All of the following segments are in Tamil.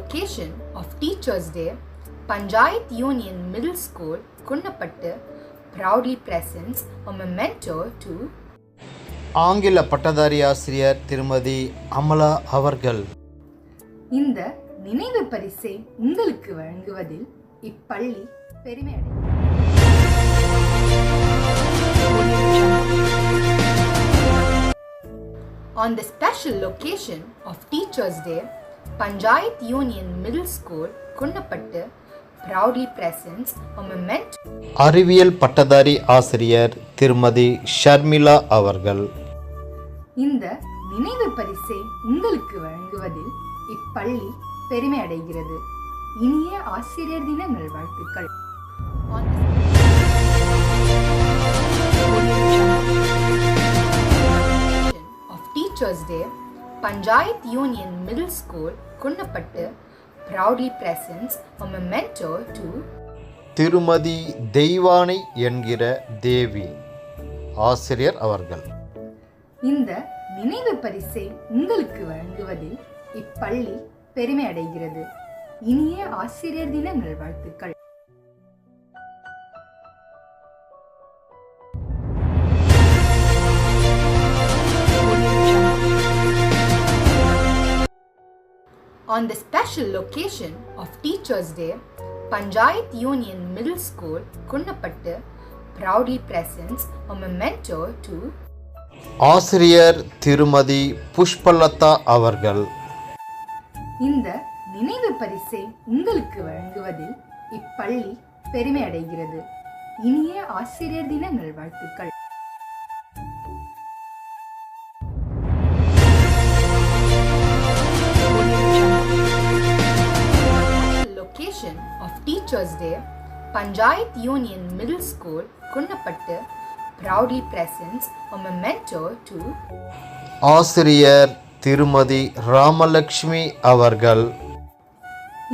location of Teachers' Day, Panchayat Union Middle School, Kunnapattu, proudly presents a memento to ஆங்கில பட்டதாரி ஆசிரியர் திருமதி அமலா அவர்கள். இந்த நினைவு பரிசை உங்களுக்கு வழங்குவதில் இப்பள்ளி பெருமை அடைகிறது. On the special location of Teachers' Day, Panchayat Union Middle School, Kunnapattu, proudly presents a memento. அறிவியல் பட்டதாரி ஆசிரியர் திருமதி ஷர்மிளா அவர்கள். இந்த நினைவு பரிசை உங்களுக்கு வழங்குவதில் இப்பள்ளி பெருமை அடைகிறது. இனிய ஆசிரியர் தின நல்வாழ்த்துக்கள். of Teachers' Day, Panchayat Union Middle School, Kunnapattu, proudly presents a memento to திருமதி தெய்வானை என்கிற தேவி ஆசிரியர் அவர்கள். இந்த நினைவு பரிசை உங்களுக்கு வழங்குவதில் இப்பள்ளி பெருமை அடைகிறது. இனிய ஆசிரியர் தின நல்வாழ்த்துக்கள். On the special location of Teachers' Day, Panchayat Union Middle School, Kunnapattu, proudly presents a memento to ஆசிரியர் திருமதி புஷ்பலதா அவர்கள். இந்த நினைவு பரிசை உங்களுக்கு வழங்குவதில் இப்பள்ளி பெருமை அடைகிறது. இனிய ஆசிரியர் தின நல்வாழ்த்துக்கள். Location of Teachers' Day, Panchayat Union Middle School, Kunnapattu, proudly presents a memento to ஆசிரியர் திருமதி ராமலட்சுமி அவர்கள்.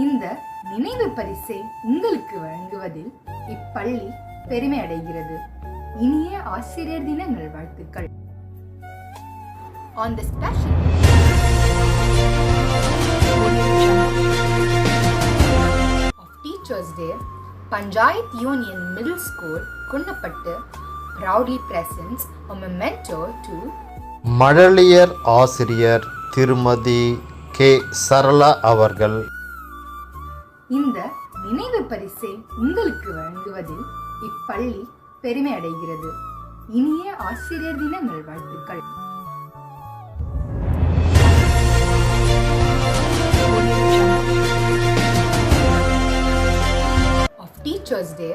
இந்த நினைவு பரிசை உங்களுக்கு வழங்குவதில் இப்பள்ளி பெருமை அடைகிறது. இனிய ஆசிரியர் தின நல்வாழ்த்துக்கள். On the special of Teachers' Day, Panchayat Union Middle School, Kunnapattu, proudly presents a memento to மழலையர் ஆசிரியர் திருமதி கே சரளா அவர்கள். இந்த நினைவு பரிசை உங்களுக்கு வழங்குவதில் இப்பள்ளி பெருமை அடைகிறது. இனிய ஆசிரியர் தின நல்வாழ்த்துக்கள். of Teachers' Day,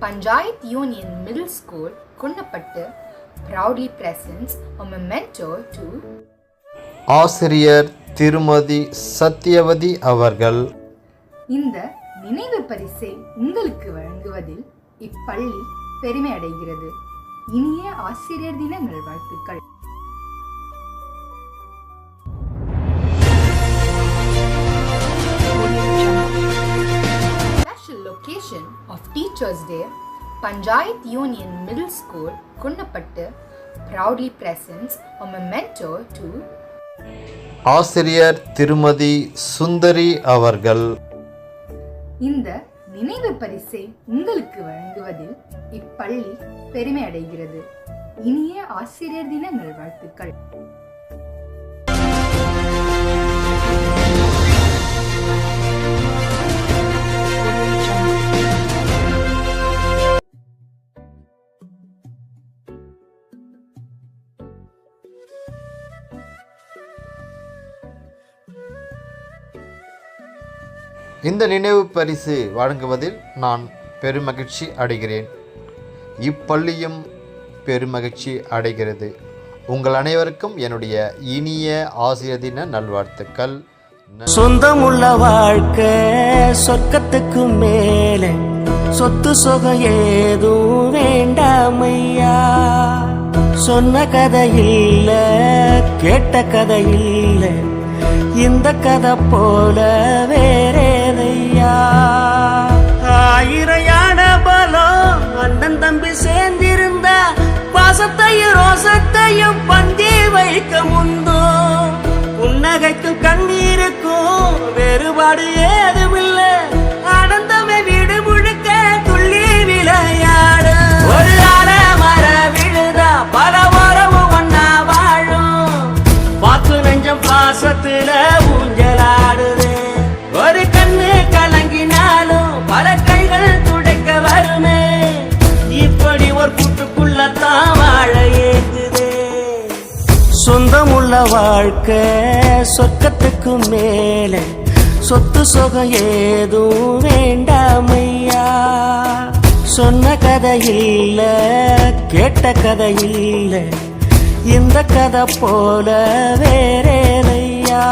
Panchayat Union Middle School, Kunnapattu, proudly presents a memento to ஆசிரியர் திருமதி சத்யவதி அவர்கள். இந்த நினைவு பரிசை உங்களுக்கு வழங்குவதில் இப்பள்ளி பெருமை அடைகிறது. இனிய ஆசிரியர் தின நல்வாழ்த்துக்கள். Special location of Teachers' Day, Panchayat Union Middle School, Kunnapattu, proudly presents a memento to ஆசிரியர் திருமதி சுந்தரி அவர்கள். இந்த நினைவு பரிசை உங்களுக்கு வழங்குவதில் இப்பள்ளி பெருமை அடைகிறது. இனிய ஆசிரியர் தின நல்வாழ்த்துக்கள். இந்த நினைவு பரிசு வழங்குவதில் நான் பெருமகிழ்ச்சி அடைகிறேன். இப்பள்ளியும் பெருமகிழ்ச்சி அடைகிறது. உங்கள் அனைவருக்கும் என்னுடைய இனிய ஆசிரியர் தின நல்வாழ்த்துக்கள். சொந்தமுள்ள வாழ்க்கை சொர்க்கத்துக்கு மேலே, சொத்து சொகம் ஏதும் வேண்டாமையா. சொன்ன கதை இல்ல, கேட்ட கதை இல்ல, இந்த கதை போல வேறேதையா. ஆயிரம் பலம் அண்ணன் தம்பி சேர்ந்திருந்தா பாசத்தையும் ரோசத்தையும் பந்தி வைக்க முந்தோ. புன்னகை புன்னகைக்கும் கண்ணீருக்கும் வேறுபாடு ஏதுமில்ல. ஆனந்தமே வீடு முழுக்க துள்ளி விளையாடு. ஒரு மர விழுதா பல உறவு ஒன்னா வாழும். பாக்கு நெஞ்சம் பாசத்துல ஊஞ்சலாடுது. ஒரு கண்ணு கலங்கினாலும் பல கைகள் துடைக்க வருமே. இப்படி ஒரு கூட்டுக்குள்ளத்தான் வாழ ஏங்குது. சொந்தமுள்ள வாழ்க்கை சொர்க்கத்துக்கு மேல. சொத்து சுகம் ஏதும் வேண்டாமையா. சொன்ன கதை இல்ல, கேட்ட கதை இல்ல, இந்த கதை போல வேறேதையா.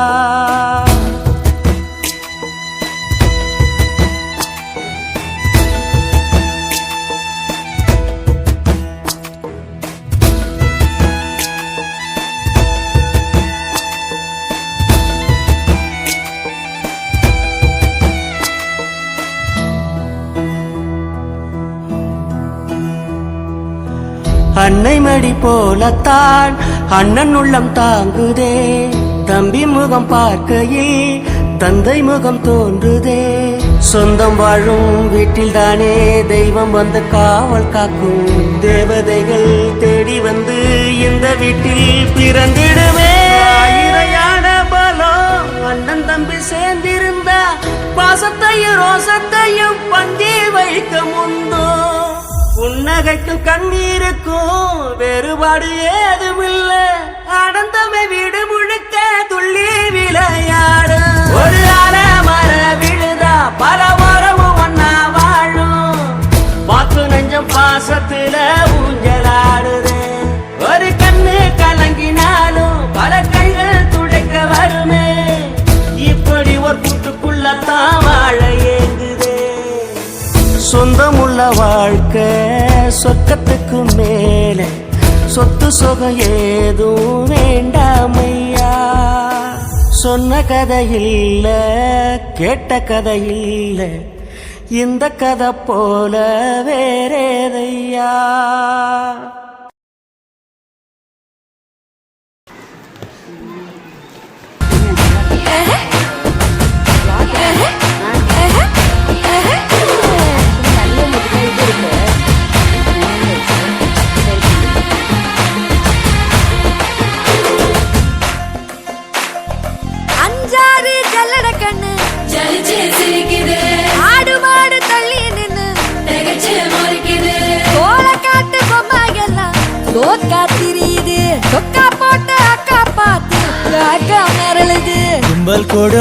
அன்னை மடி போலத்தான் அண்ணன் உள்ளம் தாங்குதே. தம்பி முகம் பார்க்கையில் தந்தை முகம் தோன்றுதே. சொந்தம் வாழும் வீட்டில் தானே தெய்வம் வந்து காவல் காக்கும். தேவதைகள் தேடி வந்து இந்த வீட்டில் பிறந்திடுமே. ஆயிரையான பலம் அண்ணன் தம்பி சேர்ந்திருந்தா பாசத்தையும் ரோசத்தையும் பந்தி வைக்க முந்தோ. புன்னகைக்கும் கண்ணீருக்கும் வேறுபாடு ஏதுமில்ல. ஆனந்தமே வீடு முழுக்க துள்ளி விளையாடு. ஒரு மர விழுதா பல உறவு ஒன்னா வாழும். பாக்கு நெஞ்சம் பாசத்துல ஊஞ்சலாடுது. ஒரு கண்ணு கலங்கினாலும் பல கைகள் துடைக்க வருமே. இப்படி ஒரு கூட்டுக்குள்ளத்தான் வாழ ஏங்குது. சொந்தமுள்ள வாழ்க்கை சொர்க்கத்துக்கு மேல. சொத்து சுகம் ஏதும் வேண்டாமையா. சொன்ன கதை இல்ல, கேட்ட கதை இல்ல, இந்த கதை போல வேறேதையா. ஆடு மாடு தள்ளி நின்னு கோல காட்டு பொம்மையெல்லாம் சோக்கா திரியுது. சொக்கா போட்டு அக்கா பார்த்து மிரளுது. கும்பல் கொடும்